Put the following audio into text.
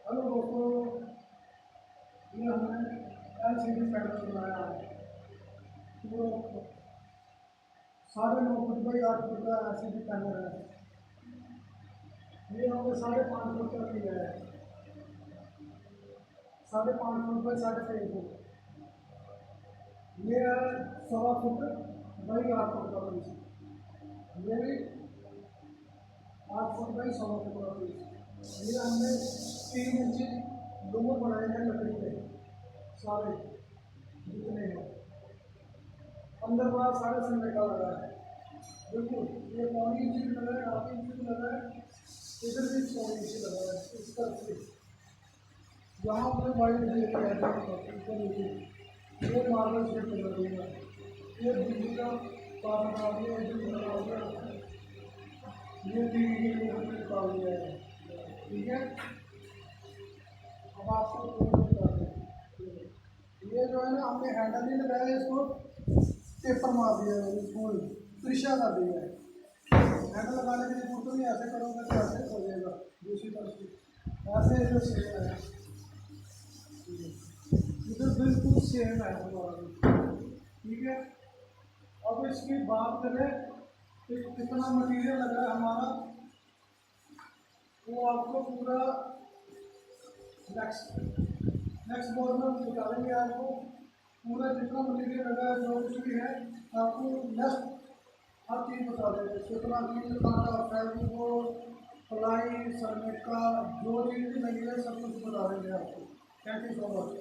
Hello दोस्तों, ये हमने LCD पैनल बनाया है। तो 9.5 फुट बाई 8 फुट का LCD पैनल है। ये हमने 5.5 फुट का किया है। 5.5 फुट बाई 3.5 फुट। ये है 1.25 फुट बाई 8 फुट का पीस। ये भी 8 फुट बाई 1.25 फुट का पीस। ये हमने 3 इंची दोनों बनाए हैं लकड़ी के, सारे जितने हैं। अंदर बाहर सारे संमैका लगा है। बिल्कुल ये पौनी इंची भी लगा है, 1/2 इंची भी लगा है, इधर भी 1/4 इंची लगा है। इस तरफ से यहाँ पर वाइट ये मार्बल शेप लग रही है। ये बिजली का तार लगा दिया, ये टीवी के लिए हमने निकाल दिया है। ठीक है, अब आपको ये जो है ना, हमने हैंडल नहीं लगाया, इसको पेपर मार दिया है, फूल त्रिशा कर दिया है। हैंडल लगाने की जरूरत नहीं, ऐसे करोगे तो ऐसे हो जाएगा। दूसरी तरफ से ऐसे इधर सेम है, इधर बिल्कुल सेम है हमारा। ठीक है, अब इसकी बात करें कि कितना मटेरियल लग रहा है हमारा, वो आपको पूरा नेक्स्ट बोर्ड में निकालेंगे। आपको पूरा जितना मटेरियल लगा है, जो कुछ भी है, आपको नेक्स्ट हर चीज़ बता देंगे। कितना चीज़ काटा, फेविकोल, प्लाई, सनमैका, जो चीज़ भी लगी है सब कुछ बता देंगे आपको। Thank you so much.